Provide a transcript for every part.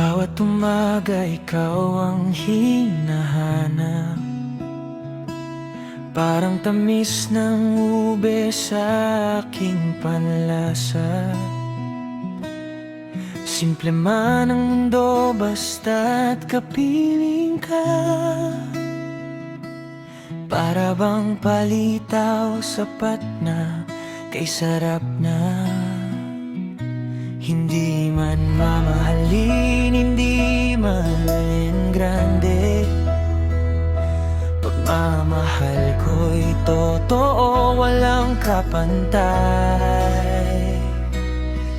Bawat umaga ikaw ang hinahanap, parang tamis ng ube sa aking panlasa. Simple man ang mundo basta't kapiling ka, para bang palitaw sapat na kay sarap na. Hindi man mamahalin, hindi man grande, pagmamahal ko'y totoo, walang kapantay.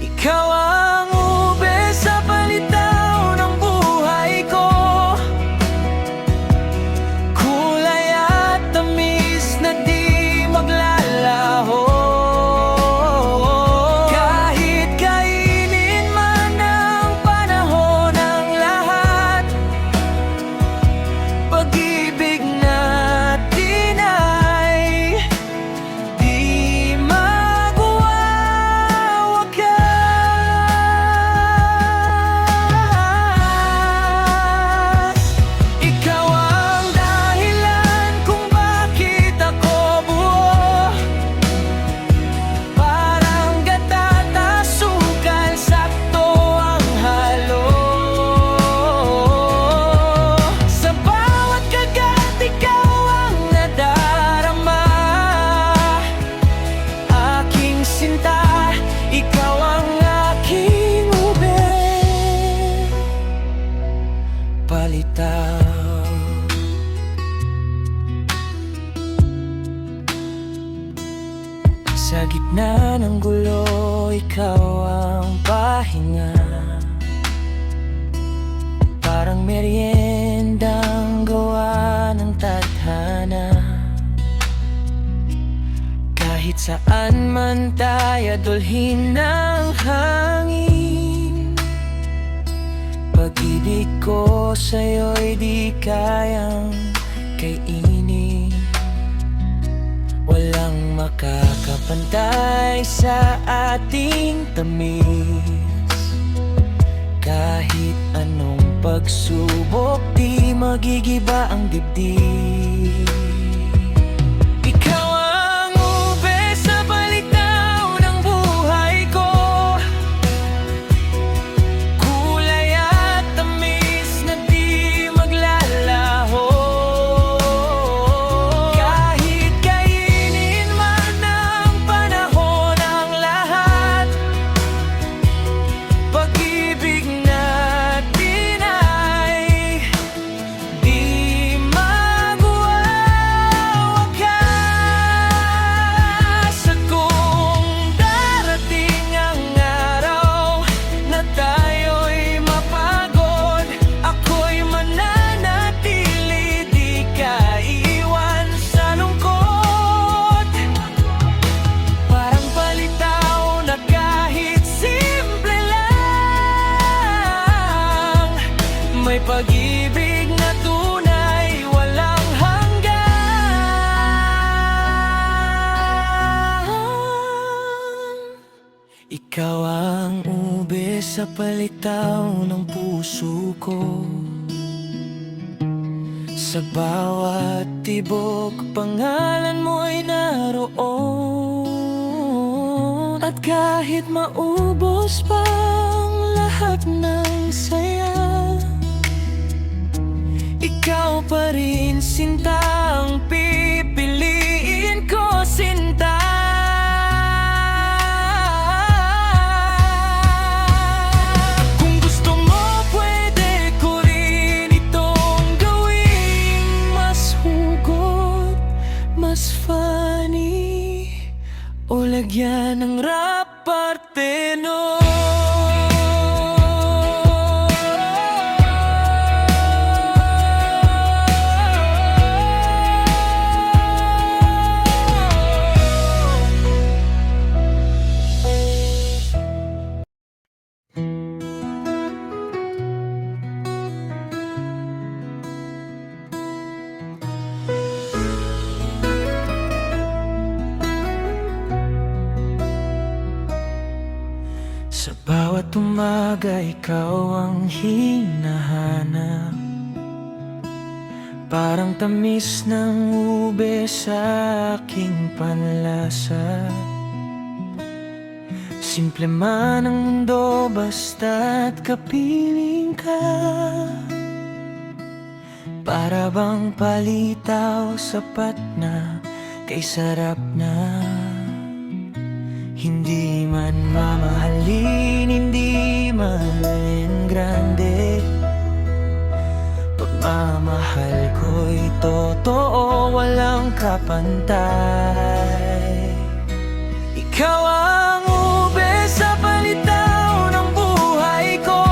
Ikaw ang ube sa palitaw ng buhay ko, kulay at tamis na di maglalaho. Sa gitna ng gulo, ikaw ang pahinga, parang meriendang gawa ng tadhana. Kahit saan man tayo dulhin ng hangin, pag-ibig ko sa'yo'y di kayang kainin. Walang makakapantay sa ating tamis, kahit anong pagsubok di magigiba ang dibdib. Ikaw ang ube sa palitaw ng buhay ko, kulay at tamis na di maglalaho. May pag-ibig na tunay, walang hanggan. Ikaw ang ube sa palitaw ng puso ko, sa bawat tibok pangalan mo'y naroon. At kahit maubos pang lahat ng saya, ikaw pa rin sinta ang pipiliin ko, sinta. Kung gusto mo, pwede ko rin itong gawing mas hugot, mas funny, o lagyan ng rap parteno. umaga ikaw ang hinahanap, parang tamis ng ube sa aking panlasa. Simple man ang mundo basta't kapiling ka, para bang palitaw sapat na kay sarap na. Hindi man mamahalin, hindi man grande, pagmamahal ko'y totoo, walang kapantay. Ikaw ang ube sa palitaw ng buhay ko,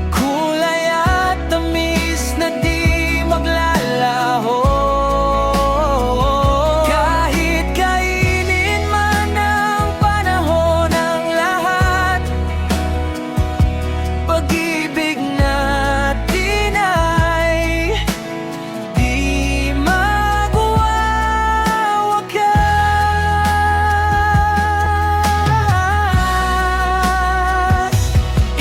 kulay at tamis na di maglalaho. Kahit kainin man ang panahon ang lahat, pag-ibig natin ay di magwawakas.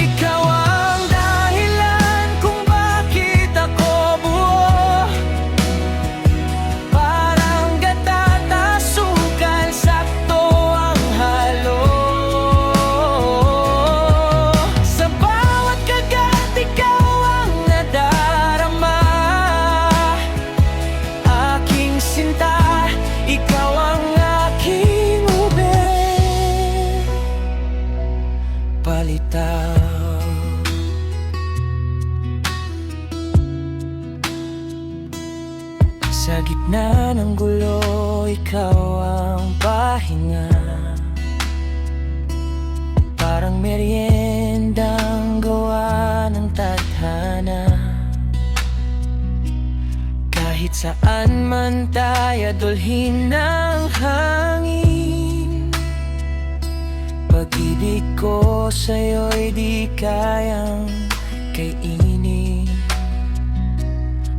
Ikaw ang dahilan kung bakit ako buo, parang gata at asukal, sakto ang halo. Sa bawat kagat ikaw ang nadarama, aking sinta, ikaw ang aking ube. Palitaw. Sa gitna ng gulo, ikaw ang pahinga, parang meriendang gawa ng tadhana. Kahit saan man tayo dulhin ng hangin, pag-ibig ko sa'yo'y di kayang kainin.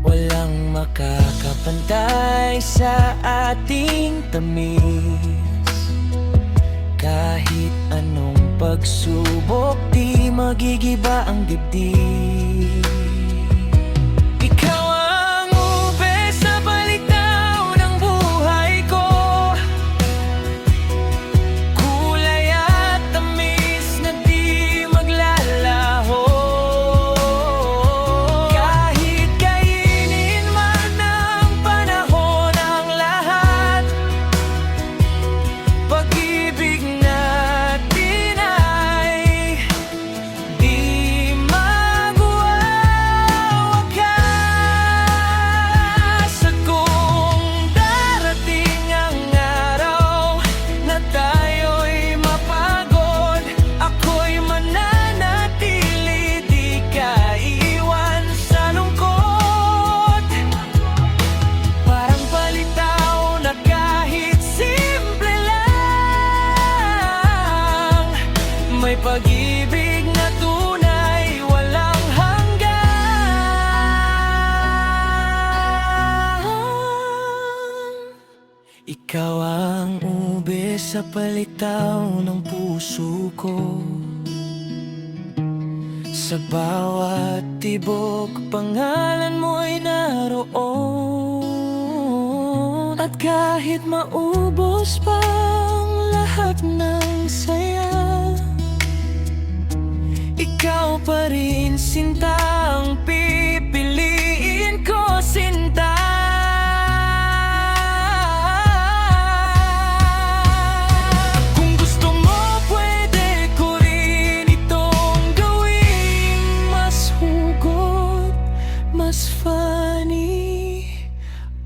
Walang makakapantay sa ating tamis, kahit anong pagsubok di magigiba ang dibdib. Ikaw ang ube sa palitaw ng buhay ko, kulay at tamis na di maglalaho. Kahit kainin man ang panahon ang lahat, pag-ibig natin ay di magwawakas. At kung darating ang araw na tayo'y mapagod, ako'y mananatili, di ka iiwan sa lungkot. Parang palitaw na kahit simple lang, may pag-ibig na tunay, walang hanggan. Ikaw ang ube sa palitaw ng puso ko, sa bawat tibok pangalan mo'y naroon. At kahit maubos pang lahat ng saya, ikaw pa rin sinta ang pipiliin ko, sinta. Kung gusto mo, pwede ko rin itong gawing mas hugot, mas funny,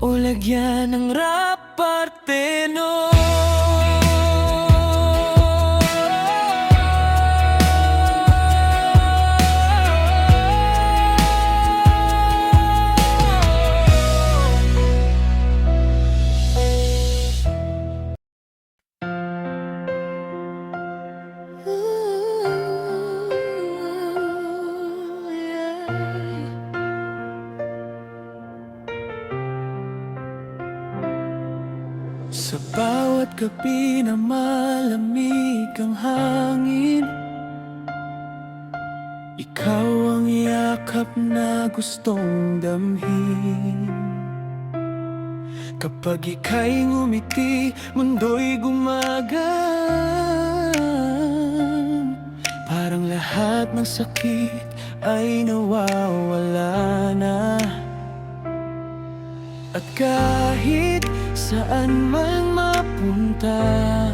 o lagyan ng rap parteno. gabi na malamig ang hangin, ikaw ang yakap na gustong damhin. Kapag ika'y ngumiti, mundo'y gumagaan. Parang lahat ng sakit ay nawawala na. At kahit saan man mapunta,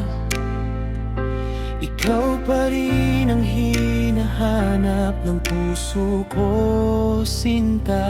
ikaw pa rin ang hinahanap ng puso ko, sinta.